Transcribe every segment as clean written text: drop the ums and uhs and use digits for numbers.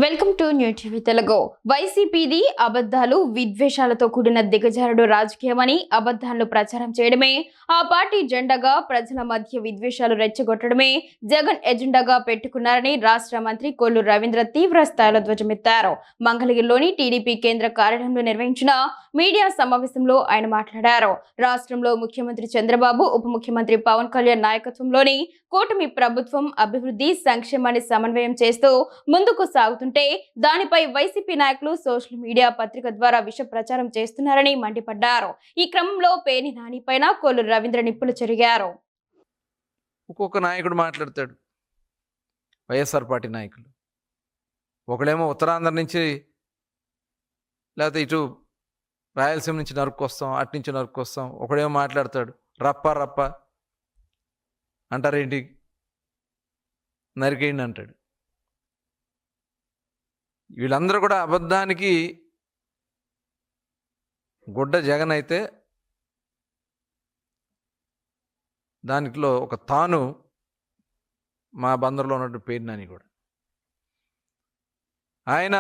Welcome to new TV Telugu. వైసీపీది అబద్ధాలు విద్వేషాలతో కూడిన దిగజారుడు రాజకీయమని అబద్ధాలను ప్రచారం చేయడమే ఆ పార్టీ జెండాగా ప్రజల మధ్య విద్వేషాలు రెచ్చగొట్టడమే జగన్ ఎజెండాగా పెట్టుకున్నారని రాష్ట్ర మంత్రి కొల్లు రవీంద్ర తీవ్ర స్థాయిలో ధ్వజమెత్తారు. మంగళగిరిలోని టీడీపీ కేంద్ర కార్యాలయంలో నిర్వహించిన మీడియా సమావేశంలో ఆయన మాట్లాడారు. రాష్ట్రంలో ముఖ్యమంత్రి చంద్రబాబు, ఉప ముఖ్యమంత్రి పవన్ కళ్యాణ్ నాయకత్వంలోని కూటమి ప్రభుత్వం అభివృద్ధి సంక్షేమాన్ని సమన్వయం చేస్తూ ముందుకు సాగుతుంటే దానిపై వైసీపీ నాయకులు సోషల్ మీడియా పత్రిక ద్వారా విష ప్రచారం చేస్తున్నారని మండిపడ్డారు. ఈ క్రమంలో పేర్ని నాని పైన కొల్లు రవీంద్ర నిప్పులు చెరిగారు. ఒక్కొక్క నాయకుడు మాట్లాడతాడు. వైఎస్ఆర్ పార్టీ నాయకులు ఒకడేమో ఉత్తరాంధ్ర నుంచి లేకపోతే ఇటు రాయలసీమ నుంచి నరుక్కొస్తాం, అటు నుంచి నరుక్కొస్తాం. ఒకడేమో మాట్లాడతాడు రప్ప రప్ప అంటారేంటి, నరికేయండి అంటాడు. వీళ్ళందరూ కూడా అబద్ధానికి గుడ్డ జగన్ అయితే దానిలో ఒక తాను మా బందర్లో ఉన్నటువంటి పేరు నాని కూడా ఆయన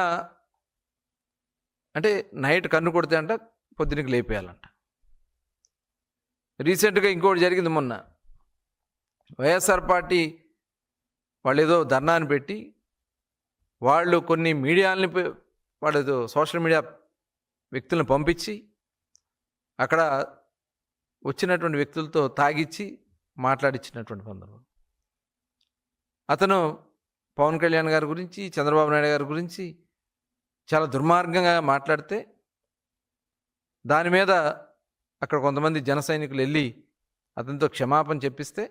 అంటే నైట్ కన్ను కొడితే అంట పొద్దునకి లేపేయాలంట. రీసెంట్గా ఇంకోటి జరిగింది. మొన్న వైఎస్ఆర్ పార్టీ వాళ్ళు ఏదో ధర్నాన్ని పెట్టి వాళ్ళు కొన్ని మీడియాలని వాళ్ళు ఏదో సోషల్ మీడియా వ్యక్తులను పంపించి అక్కడ వచ్చినటువంటి వ్యక్తులతో తాగిచ్చి మాట్లాడించినటువంటి సందర్భం. అతను పవన్ కళ్యాణ్ గారి గురించి, చంద్రబాబు నాయుడు గారి గురించి చాలా దుర్మార్గంగా మాట్లాడితే దాని మీద అక్కడ కొంతమంది జన సైనికులు వెళ్ళి అతనితో క్షమాపణ చెప్పిస్తే,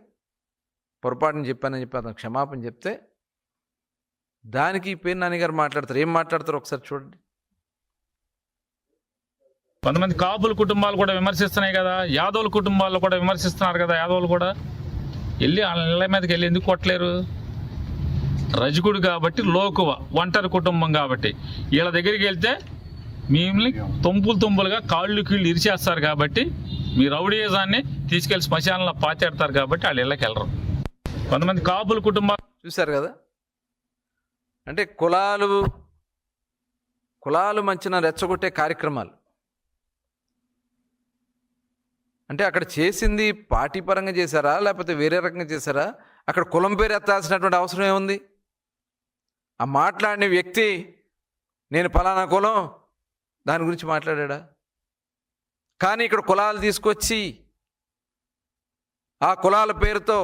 పొరపాటుని చెప్పానని చెప్పి అతను క్షమాపణ చెప్తే దానికి పేరు నాని గారు మాట్లాడతారు. ఏం మాట్లాడతారు ఒకసారి చూడండి. కొంతమంది కాపుల కుటుంబాలు కూడా విమర్శిస్తున్నాయి కదా, యాదవుల కుటుంబాలు కూడా విమర్శిస్తున్నారు కదా. యాదవులు కూడా వెళ్ళి వాళ్ళ ఇళ్ళ మీదకి వెళ్ళి ఎందుకు కొట్టలేరు? రజకుడు కాబట్టి, లోకువ ఒంటరి కుటుంబం కాబట్టి వీళ్ళ దగ్గరికి వెళ్తే మిమ్మల్ని తుంపులుగా కాళ్ళు కీళ్ళు ఇరిచేస్తారు కాబట్టి మీ రౌడీజాన్ని తీసుకెళ్లి శ్మశానంలో పాతేడతారు కాబట్టి వాళ్ళు ఇళ్ళకి వెళ్ళరు. కొంతమంది కాపుల కుటుంబాలు చూశారు కదా. అంటే కులాలు మంచిన రెచ్చగొట్టే కార్యక్రమాలు. అంటే అక్కడ చేసింది పార్టీ పరంగా చేశారా లేకపోతే వేరే రకంగా చేశారా? అక్కడ కులం పేరు ఎత్తాల్సినటువంటి అవసరం ఏముంది? ఆ మాట్లాడిన వ్యక్తి నేను ఫలానా కులం దాని గురించి మాట్లాడా? కానీ ఇక్కడ కులాలు తీసుకొచ్చి ఆ కులాల పేరుతో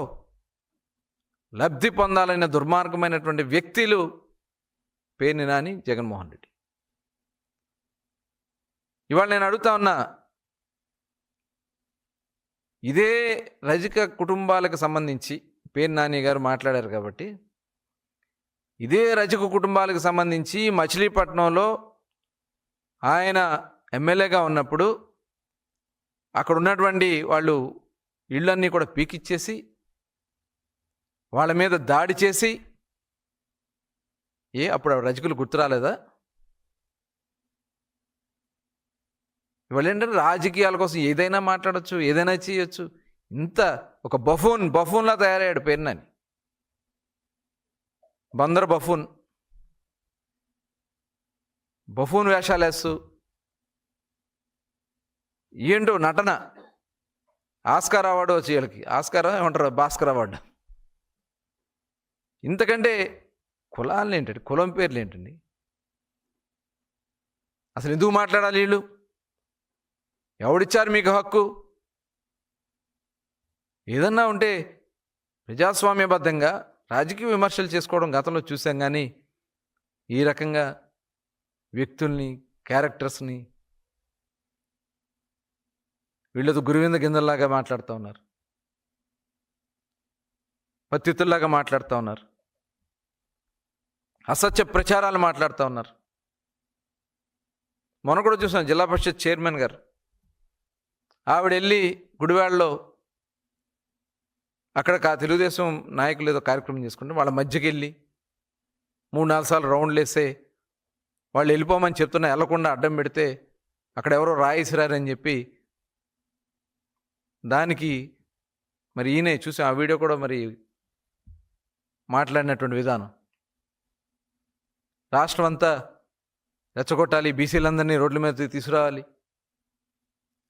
లబ్ధి పొందాలన్న దుర్మార్గమైనటువంటి వ్యక్తులు పేర్ని నాని, జగన్మోహన్ రెడ్డి. ఇవాళ నేను అడుగుతా ఉన్నా, ఇదే రజక కుటుంబాలకు సంబంధించి పేర్ని నాని గారు మాట్లాడారు కాబట్టి ఇదే రజక కుటుంబాలకు సంబంధించి మచిలీపట్నంలో ఆయన ఎమ్మెల్యేగా ఉన్నప్పుడు అక్కడ ఉన్నటువంటి వాళ్ళు ఇళ్ళన్నీ కూడా పీకిచ్చేసి వాళ్ళ మీద దాడి చేసి అప్పుడు రజకులు గుర్తు రాలేదా? ఇవాళ ఏంటంటే రాజకీయాల కోసం ఏదైనా మాట్లాడచ్చు, ఏదైనా చేయొచ్చు. ఇంత ఒక బఫూన్లా తయారయ్యాడు పేరు నాని. బందర్ బఫూన్ వేషాలు వేస్తూ ఏంటో నటన. ఆస్కార్ అవార్డు వచ్చి వీళ్ళకి ఆస్కార్ ఏమంటారు, భాస్కర్ అవార్డు. ఇంతకంటే కులాలు ఏంటండి, కులం పేర్లు ఏంటండి? అసలు ఎందుకు మాట్లాడాలి వీళ్ళు? ఎవడిచ్చారు మీకు హక్కు? ఏదన్నా ఉంటే ప్రజాస్వామ్యబద్ధంగా రాజకీయ విమర్శలు చేసుకోవడం గతంలో చూసాం. కానీ ఈ రకంగా వ్యక్తుల్ని, క్యారెక్టర్స్ని వీళ్ళతో గురువింద గింజల్లాగా మాట్లాడుతూ ఉన్నారు, పత్తితుల్లాగా మాట్లాడుతూ ఉన్నారు, అసత్య ప్రచారాలు మాట్లాడుతూ ఉన్నారు. మొన్న కూడా చూసాం జిల్లా పరిషత్ చైర్మన్ గారు ఆవిడ వెళ్ళి గుడివాడలో అక్కడ తెలుగుదేశం నాయకులు ఏదో కార్యక్రమం చేసుకుంటే వాళ్ళ మధ్యకి వెళ్ళి 3-4 సార్లు రౌండ్లు వేసే వాళ్ళు వెళ్ళిపోమని చెప్తున్నా వెళ్ళకుండా అడ్డం పెడితే అక్కడ ఎవరో రాయిసిరారని చెప్పి దానికి మరి ఈయనే చూసాం. ఆ వీడియో కూడా మరి మాట్లాడినటువంటి విధానం రాష్ట్రం అంతా రెచ్చగొట్టాలి, బీసీలందరినీ రోడ్ల మీద తీసుకురావాలి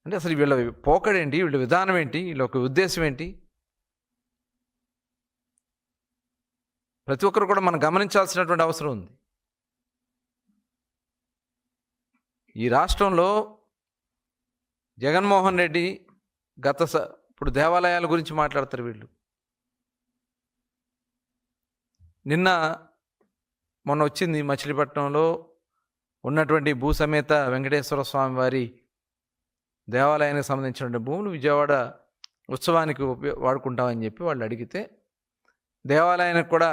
అంటే అసలు వీళ్ళ పోకడేంటి, వీళ్ళ విధానం ఏంటి, వీళ్ళ ఒక ఉద్దేశం ఏంటి? ప్రతి ఒక్కరు కూడా మనం గమనించాల్సినటువంటి అవసరం ఉంది. ఈ రాష్ట్రంలో జగన్మోహన్ రెడ్డి ఇప్పుడు దేవాలయాల గురించి మాట్లాడతారు వీళ్ళు. మొన్న వచ్చింది మచిలీపట్నంలో ఉన్నటువంటి భూసమేత వెంకటేశ్వర స్వామి వారి దేవాలయానికి సంబంధించిన భూములు విజయవాడ ఉత్సవానికి వాడుకుంటామని చెప్పి వాళ్ళు అడిగితే, దేవాలయానికి కూడా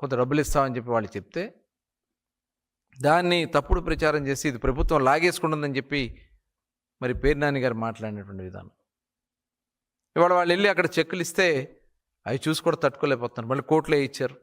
కొంత డబ్బులు ఇస్తామని చెప్పి వాళ్ళు చెప్తే, దాన్ని తప్పుడు ప్రచారం చేసి ఇది ప్రభుత్వం లాగేసుకుంటుందని చెప్పి మరి పేర్నాని గారు మాట్లాడినటువంటి విధానం. ఇవాళ వాళ్ళు వెళ్ళి అక్కడ చెక్కులు ఇస్తే అవి చూసి కూడా తట్టుకోలేకపోతున్నారు. మళ్ళీ కోర్టులో ఇచ్చారు.